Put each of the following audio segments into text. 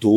2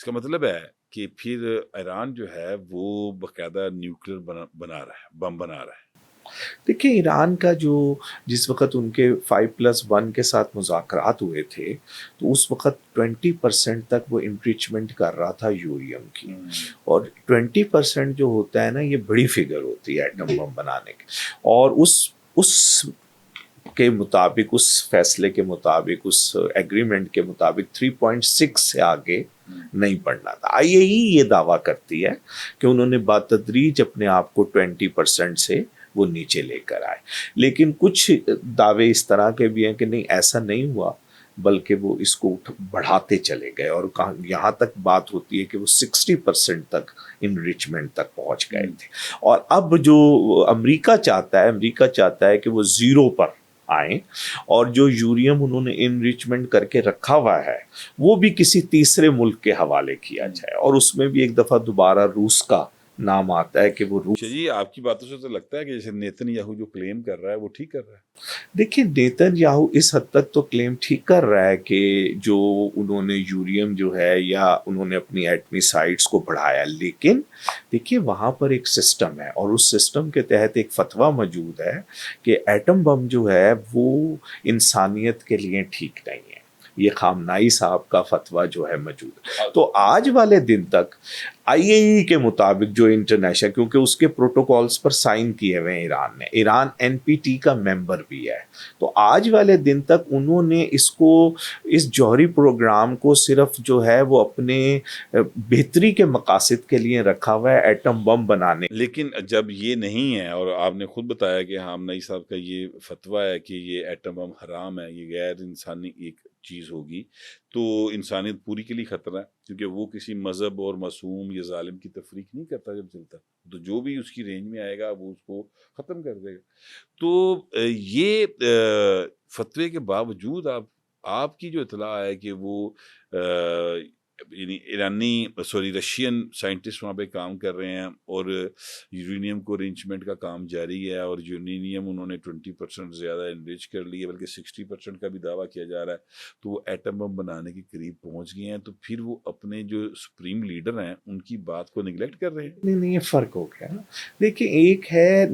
اس کا مطلب ہے کہ پھر ایران جو ہے وہ باقاعدہ نیوکلیر بنا رہا ہے، بم بنا رہا ہے۔ دیکھیں ایران کا جو جس وقت ان کے 5+1 کے ساتھ مذاکرات ہوئے تھے تو اس وقت 20% تک وہ انریچمنٹ کر رہا تھا یوریم کی، اور 20% جو ہوتا ہے نا یہ بڑی فگر ہوتی ہے ایٹم بم بنانے کی، اور اس کے مطابق، اس فیصلے کے مطابق، اس ایگریمنٹ کے مطابق 3.6 سے آگے نہیں بڑھنا تھا۔ آئی اے ای یہ دعویٰ کرتی ہے کہ انہوں نے بتدریج اپنے آپ کو 20% سے وہ نیچے لے کر آئے، لیکن کچھ دعوے اس طرح کے بھی ہیں کہ نہیں ایسا نہیں ہوا، بلکہ وہ اس کو بڑھاتے چلے گئے، اور یہاں تک بات ہوتی ہے کہ وہ 60% تک انریچمنٹ تک پہنچ گئے تھے۔ اور اب جو امریکہ چاہتا ہے کہ وہ 0 پر آئیں، اور جو یوریم انہوں نے انریچمنٹ کر کے رکھا ہوا ہے وہ بھی کسی تیسرے ملک کے حوالے کیا جائے، اور اس میں بھی ایک دفعہ دوبارہ روس کا نام آتا ہے کہ وہ روس۔ جی آپ کی باتوں سے تو لگتا ہے کہ جیسے نیتن یاہو جو کلیم کر رہا ہے وہ ٹھیک کر رہا ہے۔ دیکھیں نیتن یاہو اس حد تک تو کلیم ٹھیک کر رہا ہے کہ جو انہوں نے یوریم جو ہے یا انہوں نے اپنی ایٹمی سائٹس کو بڑھایا، لیکن دیکھیے وہاں پر ایک سسٹم ہے، اور اس سسٹم کے تحت ایک فتویٰ موجود ہے کہ ایٹم بم جو ہے وہ انسانیت کے لیے ٹھیک نہیں ہے۔ یہ خامنائی صاحب کا فتویٰ جو ہے موجود ہے۔ تو آج والے دن تک آئی اے ای کے مطابق جو انٹرنیشنل، کیونکہ اس کے پروٹوکولز پر سائن کیے ہوئے ہیں ایران نے، ایران NPT کا ممبر بھی ہے، تو آج والے دن تک انہوں نے اس جوہری پروگرام کو صرف جو ہے وہ اپنے بہتری کے مقاصد کے لیے رکھا ہوا ہے، ایٹم بم بنانے۔ لیکن جب یہ نہیں ہے، اور آپ نے خود بتایا کہ خامنئی صاحب کا یہ فتویٰ ہے کہ یہ ایٹم بم حرام ہے، یہ غیر انسانی ایک چیز ہوگی، تو انسانیت پوری کے لیے خطرہ ہے، کیونکہ وہ کسی مذہب اور معصوم یا ظالم کی تفریق نہیں کرتا جب چلتا، تو جو بھی اس کی رینج میں آئے گا وہ اس کو ختم کر دے گا۔ تو یہ فتوے کے باوجود آپ کی جو اطلاع ہے کہ وہ یعنی رشین سائنٹسٹ وہاں پہ کام کر رہے ہیں، اور یورینیم کو ارینجمنٹ کا کام جاری ہے، اور یورینیم انہوں نے 20% زیادہ انریچ کر لی ہے، بلکہ 60% کا بھی دعویٰ کیا جا رہا ہے، تو وہ ایٹم بم بنانے کے قریب پہنچ گئے ہیں، تو پھر وہ اپنے جو سپریم لیڈر ہیں ان کی بات کو نگلیکٹ کر رہے ہیں۔ نہیں یہ فرق ہو گیا نا۔ دیکھیں ایک ہے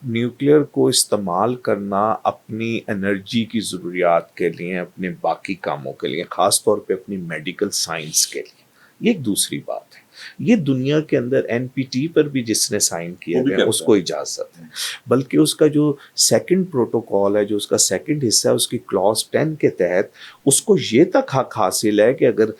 نیوکلیر کو استعمال کرنا اپنی انرجی کی ضروریات کے لیے، اپنے باقی کاموں کے لیے، خاص طور پہ اپنی میڈیکل سائنس کے لیے، یہ ایک دوسری بات ہے۔ یہ دنیا کے اندر NPT پر بھی جس نے سائن کیا گیا اس کو اجازت ہے، بلکہ اس کا جو سیکنڈ پروٹوکول ہے، جو اس کا سیکنڈ حصہ ہے، اس کی کلاس 10 کے تحت اس کو یہ تک حق حاصل ہے کہ اگر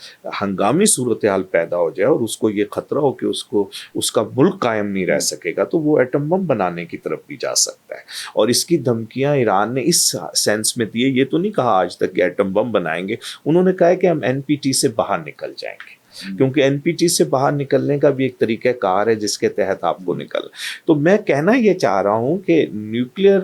ہنگامی صورتحال پیدا ہو جائے اور اس کو یہ خطرہ ہو کہ اس کا ملک قائم نہیں رہ سکے گا، تو وہ ایٹم بم بنانے کی طرف بھی جا سکتا ہے۔ اور اس کی دھمکیاں ایران نے اس سینس میں دی ہے، یہ تو نہیں کہا آج تک کہ ایٹم بم بنائیں گے، انہوں نے کہا ہے کہ ہم NPT سے باہر نکل جائیں گے، کیونکہ NPT سے باہر نکلنے کا بھی ایک طریقہ کار ہے جس کے تحت آپ کو نکل۔ تو میں کہنا یہ چاہ رہا ہوں کہ نیوکلیر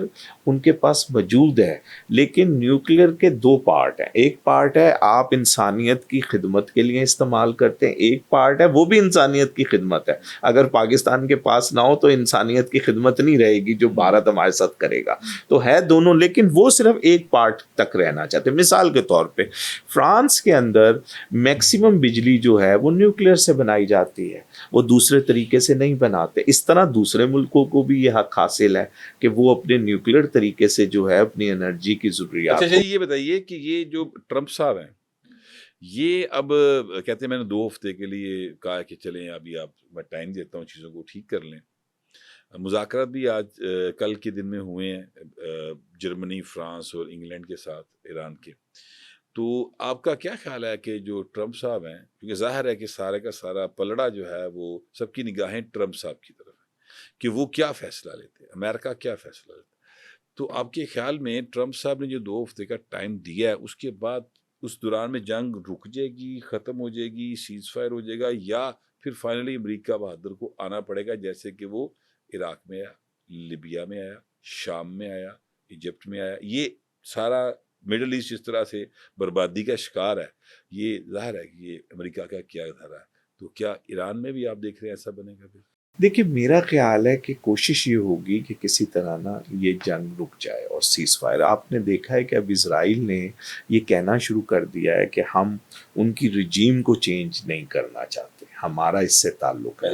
ان کے پاس موجود ہے، لیکن نیوکلیر کے 2 پارٹ ہیں۔ ایک پارٹ ہے آپ انسانیت کی خدمت کے لیے استعمال کرتے ہیں، ایک پارٹ ہے وہ بھی انسانیت کی خدمت ہے۔ اگر پاکستان کے پاس نہ ہو تو انسانیت کی خدمت نہیں رہے گی جو بھارت ہمارے ساتھ کرے گا، تو ہے دونوں، لیکن وہ صرف ایک پارٹ تک رہنا چاہتے ہیں۔ مثال کے طور پہ فرانس کے اندر میکسیمم بجلی جو ہے وہ نیوکلیر سے بنائی جاتی ہے، وہ دوسرے طریقے سے نہیں بناتے۔ اس طرح دوسرے ملکوں کو بھی یہ حق حاصل ہے کہ وہ اپنے نیوکلیر طریقے سے جو ہے اپنی انرجی کی ضروریات۔ اچھا یہ بتائیے کہ یہ جو ٹرمپ صاحب ہیں، یہ اب کہتے ہیں میں نے 2 ہفتے کے لیے کہا کہ چلیں ابھی میں ٹائم دیتا ہوں، چیزوں کو ٹھیک کر لیں۔ مذاکرات بھی آج کل کے دن میں ہوئے ہیں جرمنی، فرانس اور انگلینڈ کے ساتھ ایران کے، تو آپ کا کیا خیال ہے کہ جو ٹرمپ صاحب ہیں، کیونکہ ظاہر ہے کہ سارے کا سارا پلڑا جو ہے وہ سب کی نگاہیں ٹرمپ صاحب کی طرف ہے کہ وہ کیا فیصلہ لیتے ہیں، امریکہ کیا فیصلہ لیتا ہے، تو آپ کے خیال میں ٹرمپ صاحب نے جو 2 ہفتے کا ٹائم دیا ہے، اس کے بعد اس دوران میں جنگ رک جائے گی، ختم ہو جائے گی، سیز فائر ہو جائے گا، یا پھر فائنلی امریکہ بہادر کو آنا پڑے گا جیسے کہ وہ عراق میں آیا، لیبیا میں آیا، شام میں آیا، ایجپٹ میں آیا، یہ سارا مڈل ایسٹ اس طرح سے بربادی کا شکار ہے، یہ ظاہر ہے کہ یہ امریکہ کا کیا دھرا ہے، تو کیا ایران میں بھی آپ دیکھ رہے ہیں ایسا بنے گا پھر؟ دیکھیے میرا خیال ہے کہ کوشش یہ ہوگی کہ کسی طرح نا یہ جنگ رک جائے اور سیز فائر. آپ نے دیکھا ہے کہ اب اسرائیل نے یہ کہنا شروع کر دیا ہے کہ ہم ان کی رجیم کو چینج نہیں کرنا چاہتے, ہمارا اس سے تعلق ہے.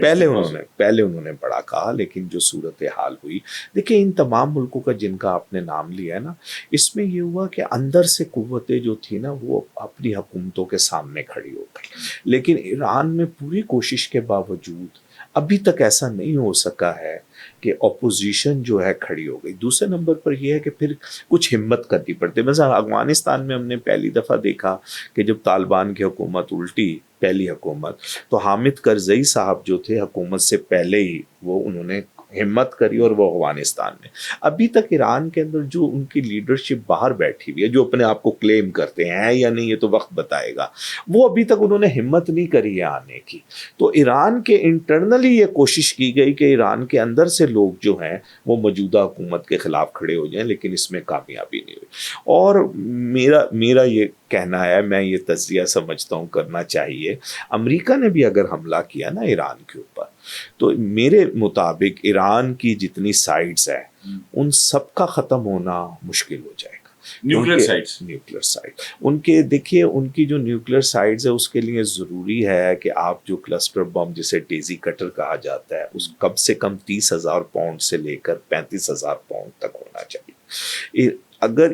پہلے انہوں نے بڑا کہا, لیکن جو صورتحال ہوئی, دیکھیں ان تمام ملکوں کا جن کا آپ نے نام لیا ہے نا, اس میں یہ ہوا کہ اندر سے قوتیں جو تھی نا وہ اپنی حکومتوں کے سامنے کھڑی ہو گئی, لیکن ایران میں پوری کوشش کے باوجود ابھی تک ایسا نہیں ہو سکا ہے کہ اپوزیشن جو ہے کھڑی ہو گئی. دوسرے نمبر پر یہ ہے کہ پھر کچھ ہمت کرنی پڑتی ہے. مثلا افغانستان میں ہم نے پہلی دفعہ دیکھا کہ جب طالبان کی حکومت الٹی, پہلی حکومت, تو حامد کرزئی صاحب جو تھے حکومت سے پہلے ہی وہ انہوں نے ہمت کری اور وہ افغانستان میں. ابھی تک ایران کے اندر جو ان کی لیڈرشپ باہر بیٹھی ہوئی ہے, جو اپنے آپ کو کلیم کرتے ہیں یا نہیں یہ تو وقت بتائے گا, وہ ابھی تک انہوں نے ہمت نہیں کری ہے آنے کی. تو ایران کے انٹرنلی یہ کوشش کی گئی کہ ایران کے اندر سے لوگ جو ہیں وہ موجودہ حکومت کے خلاف کھڑے ہو جائیں, لیکن اس میں کامیابی نہیں ہوئی. اور میرا یہ کہنا ہے, میں یہ تجزیہ سمجھتا ہوں کرنا چاہیے, امریکہ نے بھی اگر حملہ کیا نا ایران کے اوپر, تو میرے مطابق ایران کی جتنی سائٹس ہیں ان سب کا ختم ہونا مشکل ہو جائے گا. نیوکلیر سائٹ ان کے, دیکھیے ان کی جو نیوکلیر سائٹس ہے اس کے لیے ضروری ہے کہ آپ جو کلسٹر بم جسے ڈیزی کٹر کہا جاتا ہے, اس کم سے کم 30,000 پاؤنڈ سے لے کر 35,000 پاؤنڈ تک ہونا چاہیے. اگر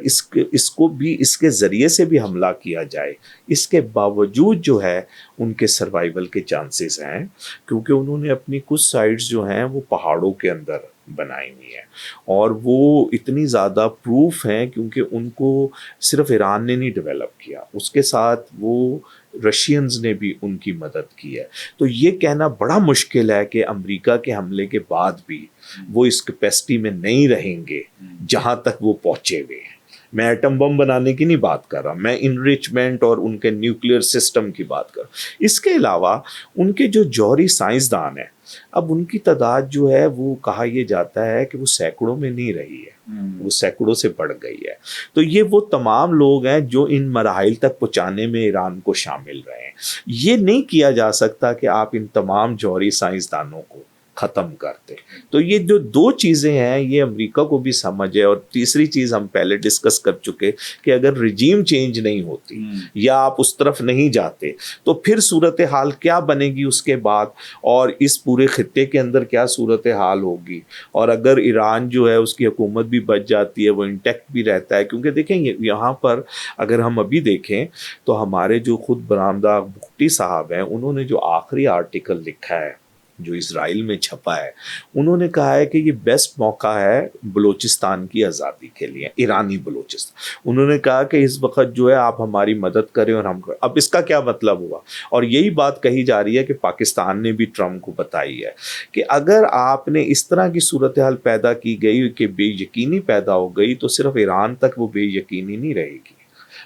اس کو بھی اس کے ذریعے سے بھی حملہ کیا جائے, اس کے باوجود جو ہے ان کے سروائیول کے چانسز ہیں, کیونکہ انہوں نے اپنی کچھ سائٹس جو ہیں وہ پہاڑوں کے اندر بنائی ہوئی ہیں, اور وہ اتنی زیادہ پروف ہیں کیونکہ ان کو صرف ایران نے نہیں ڈیولپ کیا, اس کے ساتھ وہ رشینز نے بھی ان کی مدد کی ہے. تو یہ کہنا بڑا مشکل ہے کہ امریکہ کے حملے کے بعد بھی وہ اس کیپیسٹی میں نہیں رہیں گے جہاں تک وہ پہنچے ہوئے ہیں. میں ایٹم بم بنانے کی نہیں بات کر رہا, میں انریچمنٹ اور ان کے نیوکلیر سسٹم کی بات کر رہا ہوں. اس کے علاوہ ان کے جو جوہری سائنسدان ہیں, اب ان کی تعداد جو ہے وہ کہا یہ جاتا ہے کہ وہ سینکڑوں میں نہیں رہی ہے, وہ سینکڑوں سے بڑھ گئی ہے. تو یہ وہ تمام لوگ ہیں جو ان مراحل تک پہنچانے میں ایران کو شامل رہے ہیں. یہ نہیں کیا جا سکتا کہ آپ ان تمام جوہری سائنسدانوں کو ختم کرتے. تو یہ جو دو چیزیں ہیں یہ امریکہ کو بھی سمجھ ہے. اور تیسری چیز ہم پہلے ڈسکس کر چکے کہ اگر رجیم چینج نہیں ہوتی یا آپ اس طرف نہیں جاتے تو پھر صورتحال کیا بنے گی اس کے بعد, اور اس پورے خطے کے اندر کیا صورتحال ہوگی. اور اگر ایران جو ہے اس کی حکومت بھی بچ جاتی ہے, وہ انٹیکٹ بھی رہتا ہے, کیونکہ دیکھیں یہاں پر اگر ہم ابھی دیکھیں تو ہمارے جو خود برآمدہ بگٹی صاحب ہیں, انہوں نے جو آخری آرٹیکل لکھا ہے جو اسرائیل میں چھپا ہے, انہوں نے کہا ہے کہ یہ بیسٹ موقع ہے بلوچستان کی آزادی کے لیے, ایرانی بلوچستان. انہوں نے کہا کہ اس وقت جو ہے آپ ہماری مدد کریں اور ہم کریں. اب اس کا کیا مطلب ہوا, اور یہی بات کہی جا رہی ہے کہ پاکستان نے بھی ٹرمپ کو بتائی ہے کہ اگر آپ نے اس طرح کی صورتحال پیدا کی گئی کہ بے یقینی پیدا ہو گئی, تو صرف ایران تک وہ بے یقینی نہیں رہے گی.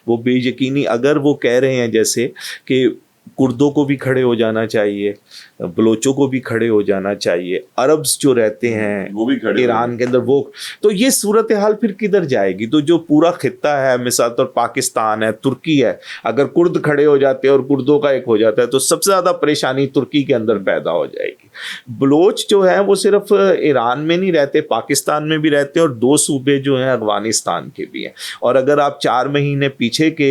وہ بے یقینی اگر وہ کہہ رہے ہیں جیسے کہ کردوں کو بھی کھڑے ہو جانا چاہیے, بلوچوں کو بھی کھڑے ہو جانا چاہیے, عربز جو رہتے ہیں وہ بھی کھڑے ایران کے اندر, وہ تو یہ صورتحال پھر کدھر جائے گی. تو جو پورا خطہ ہے, مثال طور پاکستان ہے, ترکی ہے, اگر کرد کھڑے ہو جاتے ہیں اور کردوں کا ایک ہو جاتا ہے تو سب سے زیادہ پریشانی ترکی کے اندر پیدا ہو جائے گی. بلوچ جو ہیں وہ صرف ایران میں نہیں رہتے, پاکستان میں بھی رہتے ہیں, اور 2 صوبے جو ہیں افغانستان کے بھی ہیں. اور اگر آپ 4 مہینے پیچھے کے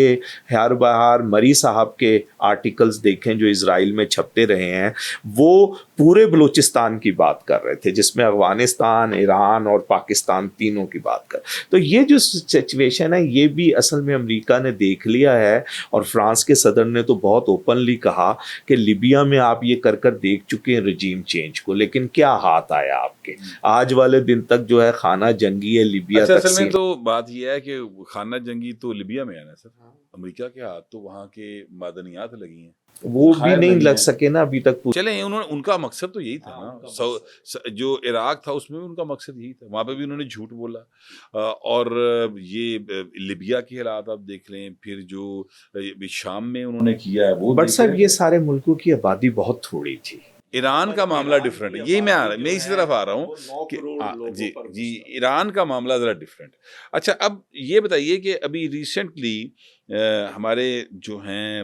ہر بہار مری صاحب کے آرٹیکلز دیکھیں جو اسرائیل میں چھپتے رہے ہیں, وہ پورے بلوچستان کی بات کر رہے تھے, جس میں افغانستان, ایران اور پاکستان تینوں کی بات کر. تو یہ جو سچویشن ہے یہ بھی اصل میں امریکہ نے دیکھ لیا ہے, اور فرانس کے صدر نے تو بہت اوپنلی کہا کہ لیبیا میں آپ یہ کر دیکھ چکے ہیں رجیم چینج کو, لیکن کیا ہاتھ آیا آپ کے. آج والے دن تک جو ہے خانہ جنگی ہے لیبیا. اصل میں تو بات یہ ہے کہ خانہ جنگی تو لیبیا میں ہے نا سر, امریکہ کے ہاتھ تو وہاں کے معدنیات لگی ہیں, وہ بھی نہیں لگ سکے نا ابھی تک. چلیں ان کا مقصد تو یہی تھا نا, جو عراق تھا اس میں بھی ان کا مقصد یہی تھا, وہاں پہ بھی انہوں نے جھوٹ بولا. اور یہ لیبیا کے حالات آپ دیکھ لیں, پھر جو شام میں انہوں نے کیا ہے وہ. بٹ صاحب یہ سارے ملکوں کی آبادی بہت تھوڑی تھی. ایران کا معاملہ ڈفرینٹ ہے, یہی میں اسی طرف آ رہا ہوں کہ جی ایران کا معاملہ ذرا ڈفرینٹ. اچھا اب یہ بتائیے کہ ابھی ریسنٹلی ہمارے جو ہیں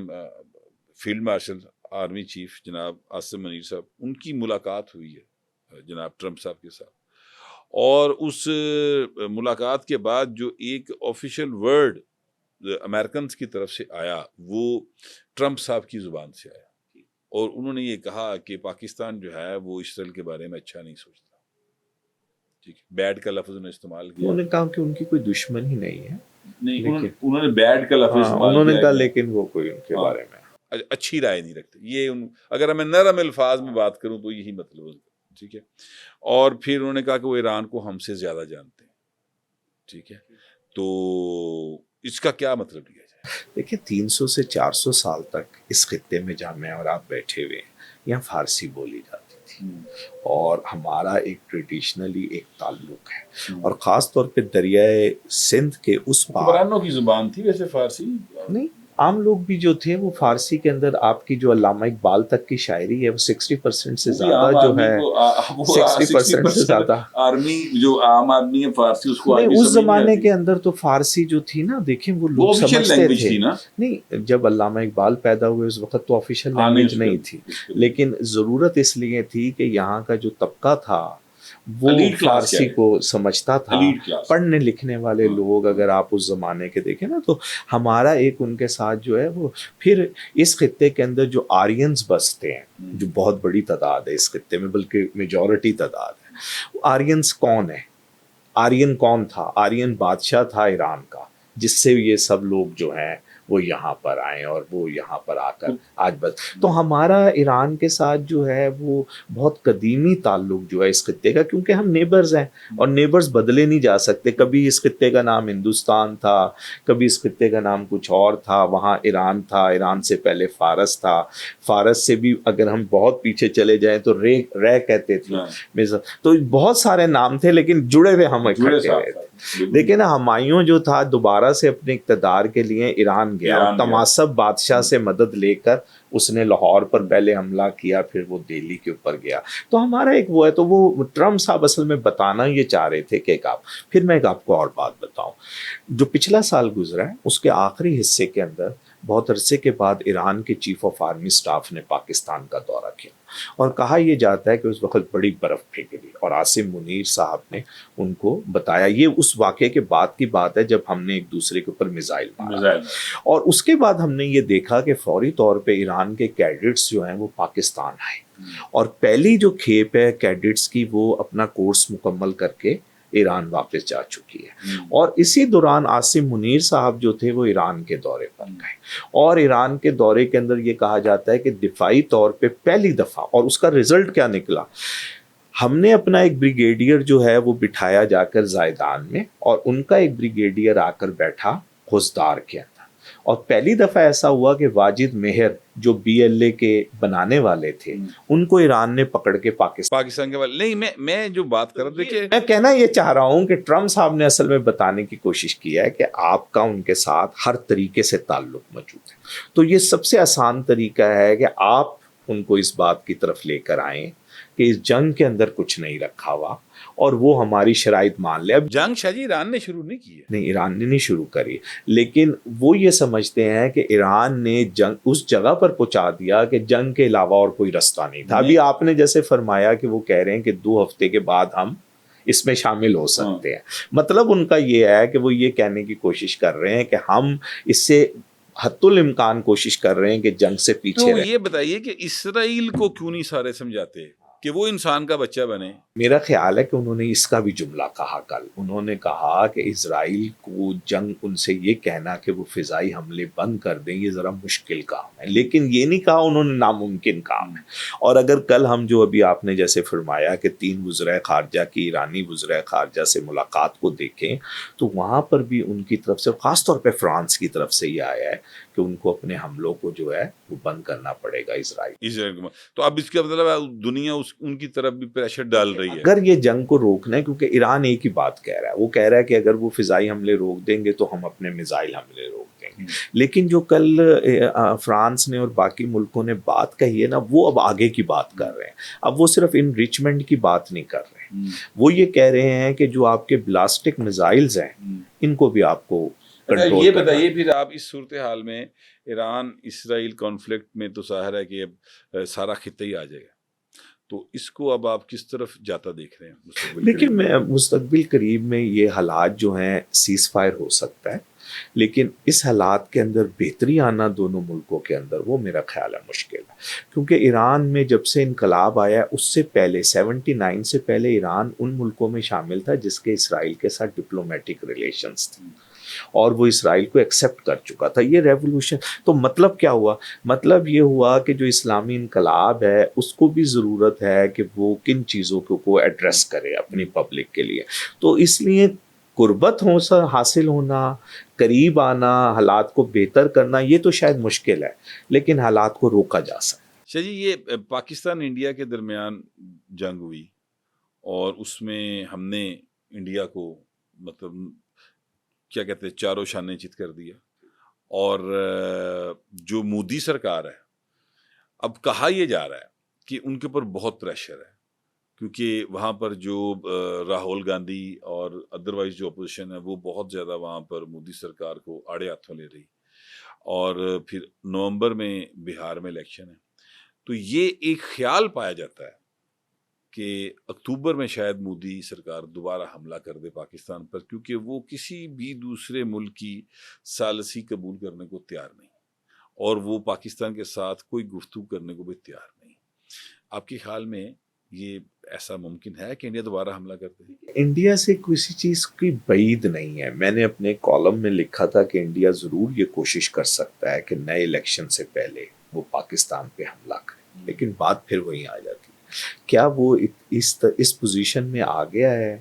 فیلڈ مارشل آرمی چیف جناب عاصم منیر صاحب، ان کی ملاقات ہوئی ہے جناب ٹرمپ صاحب کے ساتھ، اور اس ملاقات کے بعد جو ایک آفیشیل ورڈ امریکنز کی طرف سے آیا وہ ٹرمپ صاحب کی زبان سے آیا، اور انہوں نے یہ کہا کہ پاکستان جو ہے وہ اسرائیل کے بارے میں اچھا نہیں سوچتا، ٹھیک ہے، بیڈ کا لفظ انہوں نے استعمال کیا، انہوں نے کہا کہ ان کی کوئی دشمن ہی نہیں ہے، نہیں انہوں نے بیڈ کا لفظ استعمال انہوں نے کیا کہا ہے، لیکن وہ کوئی ان کے بارے میں اچھی رائے نہیں رکھتے، یہ اگر میں نرم الفاظ میں بات کروں تو یہی مطلب ہے، ٹھیک ہے، اور پھر انہوں نے کہا کہ وہ ایران کو ہم سے زیادہ جانتے ہیں، ٹھیک ہے، تو اس کا کیا مطلب لیا جائے؟ دیکھیں 300 سے 400 سال تک اس خطے میں جہاں میں اور آپ بیٹھے ہوئے ہیں یہاں فارسی بولی جاتی تھی، اور ہمارا ایک ٹریڈیشنلی ایک تعلق ہے، اور خاص طور پہ دریائے سندھ کے اس پار حکمرانوں کی زبان تھی ویسے فارسی، نہیں، عام لوگ بھی جو تھے وہ فارسی کے اندر آپ کی جو علامہ اقبال تک کی شاعری ہے وہ 60% سے زیادہ جو ہے 60% سے زیادہ آرمی جو عام آدمی ہے فارسی اس کو نہیں، اس زمانے کے اندر تو فارسی جو تھی نا، دیکھیں وہ لوگ سمجھتے تھے، نہیں جب علامہ اقبال پیدا ہوئے اس وقت تو آفیشیل لینگویج نہیں تھی، لیکن ضرورت اس لیے تھی کہ یہاں کا جو طبقہ تھا وہ فارسی کو سمجھتا تھا، پڑھنے لکھنے والے لوگ اگر آپ اس زمانے کے دیکھیں نا، تو ہمارا ایک ان کے ساتھ جو ہے وہ پھر اس خطے کے اندر جو آرینز بستے ہیں جو بہت بڑی تعداد ہے اس خطے میں، بلکہ میجورٹی تعداد ہے، آرینز کون ہے؟ آرین کون تھا؟ آرین بادشاہ تھا ایران کا، جس سے یہ سب لوگ جو ہیں وہ یہاں پر آئیں اور وہ یہاں پر آ کر آج بس، تو ہمارا ایران کے ساتھ جو ہے وہ بہت قدیمی تعلق جو ہے اس خطے کا، کیونکہ ہم نیبرز ہیں اور نیبرز بدلے نہیں جا سکتے، کبھی اس خطے کا نام ہندوستان تھا، کبھی اس خطے کا نام کچھ اور تھا، وہاں ایران تھا، ایران سے پہلے فارس تھا، فارس سے بھی اگر ہم بہت پیچھے چلے جائیں تو رے کہتے تھے، تو بہت سارے نام تھے لیکن جڑے ہوئے ہم اکٹھے ہوئے تھے۔ لیکن ہمایوں جو تھا دوبارہ سے اپنے اقتدار کے لیے ایران گیا، اور تماسب بادشاہ سے مدد لے کر اس نے لاہور پر پہلے حملہ کیا، پھر وہ دہلی کے اوپر گیا، تو ہمارا ایک وہ ہے، تو وہ ٹرمپ صاحب اصل میں بتانا یہ چاہ رہے تھے کہ پھر میں آپ کو اور بات بتاؤں، جو پچھلا سال گزرا ہے اس کے آخری حصے کے اندر بہت عرصے کے بعد ایران کے چیف آف آرمی سٹاف نے پاکستان کا دورہ کیا، اور کہا یہ جاتا ہے کہ اس وقت بڑی برف پھینکی، اور عاصم منیر صاحب نے ان کو بتایا، یہ اس واقعے کے بعد کی بات ہے جب ہم نے ایک دوسرے کے اوپر میزائل مارا، اور اس کے بعد ہم نے یہ دیکھا کہ فوری طور پہ ایران کے کیڈٹس جو ہیں وہ پاکستان آئے، اور پہلی جو کھیپ ہے کیڈٹس کی وہ اپنا کورس مکمل کر کے ایران واپس جا چکی ہے، اور اسی دوران عاصم منیر صاحب جو تھے وہ ایران کے دورے پر گئے، اور ایران کے دورے کے اندر یہ کہا جاتا ہے کہ دفاعی طور پہ پہلی دفعہ، اور اس کا رزلٹ کیا نکلا، ہم نے اپنا ایک بریگیڈیئر جو ہے وہ بٹھایا جا کر زائدان میں، اور ان کا ایک بریگیڈیئر آ کر بیٹھا خوزدار کے اندر، اور پہلی دفعہ ایسا ہوا کہ واجد مہر جو BLA کے بنانے والے تھے ان کو ایران نے پکڑ کے پاکستان کے والے نہیں، میں جو بات کر رہا، دیکھیے میں کہنا یہ چاہ رہا ہوں کہ ٹرمپ صاحب نے اصل میں بتانے کی کوشش کی ہے کہ آپ کا ان کے ساتھ ہر طریقے سے تعلق موجود ہے، تو یہ سب سے آسان طریقہ ہے کہ آپ ان کو اس بات کی طرف لے کر آئیں کہ اس جنگ کے اندر کچھ نہیں رکھا ہوا، اور وہ ہماری شرائط مان لے۔ اب جنگ شاہ جی ایران نے شروع نہیں کی ہے، نہیں، ایران نے نہیں شروع کری، لیکن وہ یہ سمجھتے ہیں کہ ایران نے جنگ اس جگہ پر پہنچا دیا کہ جنگ کے علاوہ اور کوئی رستہ نہیں تھا۔ ابھی آپ نے جیسے فرمایا کہ وہ کہہ رہے ہیں کہ 2 ہفتے کے بعد ہم اس میں شامل ہو سکتے ہیں، مطلب ان کا یہ ہے کہ وہ یہ کہنے کی کوشش کر رہے ہیں کہ ہم اس سے حتی الامکان کوشش کر رہے ہیں کہ جنگ سے پیچھے رہیں۔ یہ بتائیے کہ اسرائیل کو کیوں نہیں سارے سمجھاتے کہ وہ انسان کا بچہ بنے؟ میرا خیال ہے کہ انہوں نے اس کا بھی جملہ کہا کل، انہوں نے کہا کہ اسرائیل کو جنگ، ان سے یہ کہنا کہ وہ فضائی حملے بند کر دیں یہ ذرا مشکل کام ہے، لیکن یہ نہیں کہا انہوں نے ناممکن کام ہے۔ اور اگر کل ہم جو ابھی آپ نے جیسے فرمایا کہ 3 وزرائے خارجہ کی ایرانی وزرائے خارجہ سے ملاقات کو دیکھیں تو وہاں پر بھی ان کی طرف سے، خاص طور پہ فرانس کی طرف سے یہ آیا ہے کہ ان کو اپنے حملوں کو جو ہے وہ بند کرنا پڑے گا اسرائیل کو۔ تو اب اس کا مطلب دنیا ان کی طرف بھی پریشر ڈال رہی ہے اگر یہ جنگ کو روکنا ہے، کیونکہ ایران ایک ہی بات کہہ رہا ہے، وہ کہہ رہا ہے کہ اگر وہ فضائی حملے روک دیں گے تو ہم اپنے میزائل حملے روک دیں گے، لیکن جو کل فرانس نے اور باقی ملکوں نے بات کہی ہے نا، وہ اب آگے کی بات کر رہے ہیں، اب وہ صرف انریچمنٹ کی بات نہیں کر رہے، وہ یہ کہہ رہے ہیں کہ جو آپ کے بلاسٹک میزائلز ہیں ان کو بھی آپ کو یہ بتائیے پھر آپ اس صورتحال میں ایران اسرائیل کانفلکٹ میں تو ظاہر ہے کہ اب سارا خطہ ہی آ جائے گا، تو اس کو اب آپ کس طرف جاتا دیکھ رہے ہیں مستقبل لیکن میں مستقبل قریب میں یہ حالات جو ہیں سیز فائر ہو سکتا ہے، لیکن اس حالات کے اندر بہتری آنا دونوں ملکوں کے اندر وہ میرا خیال ہے مشکل ہے، کیونکہ ایران میں جب سے انقلاب آیا اس سے پہلے 79 سے پہلے ایران ان ملکوں میں شامل تھا جس کے اسرائیل کے ساتھ ڈپلومیٹک ریلیشنز تھے اور وہ اسرائیل کو ایکسیپٹ کر چکا تھا۔ یہ ریولوشن تو مطلب کیا ہوا؟ مطلب یہ ہوا کہ جو اسلامی انقلاب ہے اس کو بھی ضرورت ہے کہ وہ کن چیزوں کو ایڈریس کرے اپنی پبلک کے لیے، تو اس لیے قربت حاصل ہونا، قریب آنا، حالات کو بہتر کرنا، یہ تو شاید مشکل ہے لیکن حالات کو روکا جا سکتا ہے۔ اچھا جی، یہ پاکستان انڈیا کے درمیان جنگ ہوئی اور اس میں ہم نے انڈیا کو مطلب کیا کہتے ہیں چاروں شانے چت کر دیا، اور جو مودی سرکار ہے اب کہا یہ جا رہا ہے کہ ان کے اوپر بہت پریشر ہے، کیونکہ وہاں پر جو راہل گاندھی اور ادروائز جو اپوزیشن ہے وہ بہت زیادہ وہاں پر مودی سرکار کو آڑے ہاتھوں لے رہی، اور پھر نومبر میں بہار میں الیکشن ہے، تو یہ ایک خیال پایا جاتا ہے کہ اکتوبر میں شاید مودی سرکار دوبارہ حملہ کر دے پاکستان پر، کیونکہ وہ کسی بھی دوسرے ملک کی ثالثی قبول کرنے کو تیار نہیں، اور وہ پاکستان کے ساتھ کوئی گفتگو کرنے کو بھی تیار نہیں۔ آپ کے خیال میں یہ ایسا ممکن ہے کہ انڈیا دوبارہ حملہ کر دے؟ انڈیا سے کسی چیز کی بعید نہیں ہے، میں نے اپنے کالم میں لکھا تھا کہ انڈیا ضرور یہ کوشش کر سکتا ہے کہ نئے الیکشن سے پہلے وہ پاکستان پہ حملہ کرے، لیکن بات پھر وہیں آ جاتی ہے، کیا وہ اس پوزیشن میں آ گیا ہے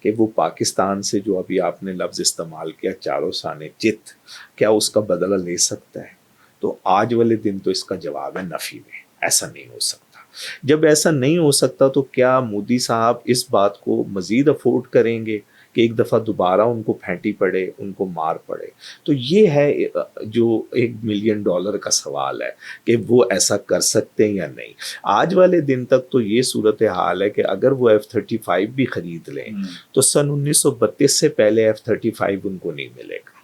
کہ وہ پاکستان سے جو ابھی آپ نے لفظ استعمال کیا چاروں شانے چت، کیا اس کا بدلہ لے سکتا ہے؟ تو آج والے دن تو اس کا جواب ہے نفی میں، ایسا نہیں ہو سکتا۔ جب ایسا نہیں ہو سکتا تو کیا مودی صاحب اس بات کو مزید افورڈ کریں گے کہ ایک دفعہ دوبارہ ان کو پھینٹی پڑے، ان کو مار پڑے؟ تو یہ ہے جو $1 ملین کا سوال ہے کہ وہ ایسا کر سکتے ہیں یا نہیں۔ آج والے دن تک تو یہ صورتحال ہے کہ اگر وہ F-35 بھی خرید لیں تو سن 1932 سے پہلے F-35 ان کو نہیں ملے گا۔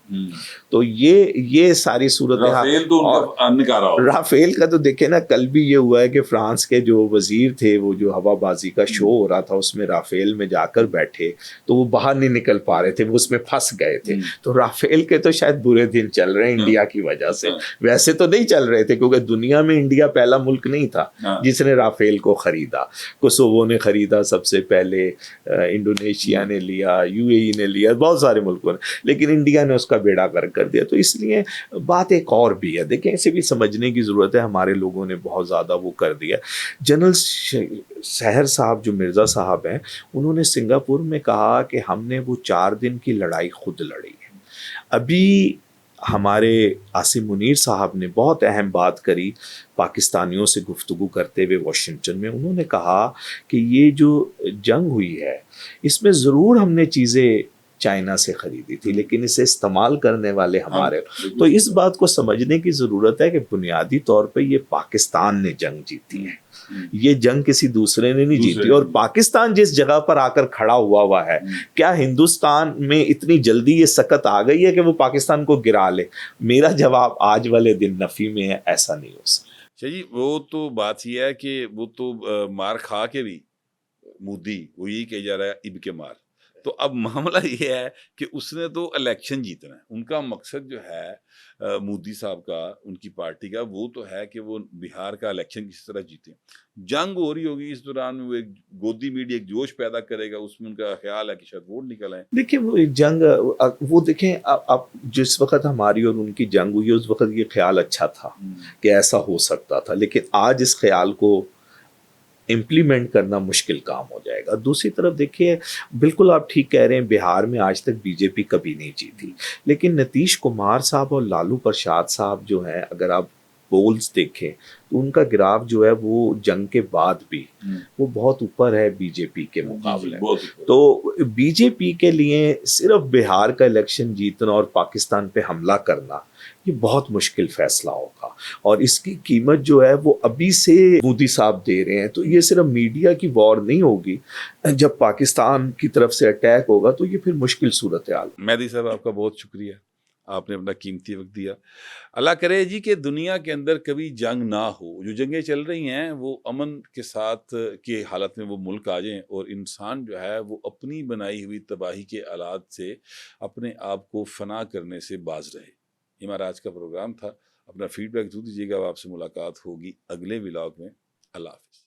تو یہ ساری صورتحال، رافیل کا تو دیکھیں نا، کل بھی یہ ہوا ہے کہ فرانس کے جو وزیر تھے وہ جو ہوا بازی کا شو ہو رہا تھا اس میں رافیل میں جا کر بیٹھے تو وہ باہر نہیں نکل پا رہے تھے، وہ اس میں پھنس گئے تھے۔ تو رافیل کے تو شاید برے دن چل رہے ہیں انڈیا کی وجہ سے، ویسے تو نہیں چل رہے تھے کیونکہ دنیا میں انڈیا پہلا ملک نہیں تھا جس نے رافیل کو خریدا، کوسوو نے خریدا سب سے پہلے، انڈونیشیا نے لیا، UAE نے لیا، بہت سارے ملکوں نے، لیکن انڈیا نے اس کا بیڑا گرک کر دیا۔ تو اس لیے بات ایک اور بھی ہے، دیکھیں اسے بھی سمجھنے کی ضرورت ہے، ہمارے لوگوں نے بہت زیادہ وہ کر دیا۔ جنرل سہر صاحب جو مرزا صاحب ہیں، انہوں نے سنگاپور میں کہا کہ ہم نے وہ 4 دن کی لڑائی خود لڑی ہے۔ ابھی ہمارے عاصم منیر صاحب نے بہت اہم بات کری پاکستانیوں سے گفتگو کرتے ہوئے واشنگٹن میں، انہوں نے کہا کہ یہ جو جنگ ہوئی ہے اس میں ضرور ہم نے چیزیں چائنا سے خریدی تھی لیکن اسے استعمال کرنے والے ہمارے، تو اس بات کو سمجھنے کی ضرورت ہے کہ بنیادی طور پہ یہ پاکستان نے جنگ جیتی ہے، یہ جنگ کسی دوسرے نے نہیں جیتی، اور پاکستان جس جگہ پر آ کر کھڑا ہوا ہے، کیا ہندوستان میں اتنی جلدی یہ سکت آ گئی ہے کہ وہ پاکستان کو گرا لے؟ میرا جواب آج والے دن نفی میں ہے، ایسا نہیں ہو سکتا۔ اچھا جی، وہ تو بات یہ ہے کہ وہ تو مار کھا کے بھی مودی وہ یہی کہا جا رہا ہے اب کے مار، تو اب معاملہ یہ ہے کہ اس نے تو الیکشن جیتنا ہے، ان کا مقصد جو ہے مودی صاحب کا، ان کی پارٹی کا، وہ تو ہے کہ وہ بہار کا الیکشن کس طرح جیتے۔ جنگ ہو رہی ہوگی اس دوران، وہ ایک گودی میڈیا ایک جوش پیدا کرے گا، اس میں ان کا خیال ہے کہ شاید ووٹ نکل آئے۔ دیکھیں وہ جنگ، وہ دیکھیں اب جس وقت ہماری اور ان کی جنگ ہوئی اس وقت یہ خیال اچھا تھا کہ ایسا ہو سکتا تھا، لیکن آج اس خیال کو امپلیمنٹ کرنا مشکل کام ہو جائے گا۔ دوسری طرف دیکھیے، بالکل آپ ٹھیک کہہ رہے ہیں، بہار میں آج تک BJP کبھی نہیں جیتی، لیکن نتیش کمار صاحب اور لالو پرساد صاحب جو ہیں، اگر آپ پولز دیکھیں تو ان کا گراف جو ہے وہ جنگ کے بعد بھی وہ بہت اوپر ہے BJP کے مقابلے۔ تو BJP کے لیے صرف بہار کا الیکشن جیتنا اور پاکستان پہ حملہ کرنا یہ بہت مشکل فیصلہ ہوگا، اور اس کی قیمت جو ہے وہ ابھی سے مودی صاحب دے رہے ہیں۔ تو یہ صرف میڈیا کی وار نہیں ہوگی، جب پاکستان کی طرف سے اٹیک ہوگا تو یہ پھر مشکل صورتحال۔ مہدی صاحب، آپ کا بہت شکریہ، آپ نے اپنا قیمتی وقت دیا. اللہ کرے جی کہ دنیا کے اندر کبھی جنگ نہ ہو. جو جنگیں چل رہی ہیں وہ امن کے ساتھ کی حالت میں وہ ملک آ جائیں اور انسان جو ہے وہ اپنی بنائی ہوئی تباہی کے آلات سے اپنے آپ کو فنا کرنے سے باز رہے. یہ ہمارا آج کا پروگرام تھا. اپنا فیڈ بیک ضرور دیجیے گا. آپ سے ملاقات ہوگی اگلے ولاگ میں. اللہ حافظ.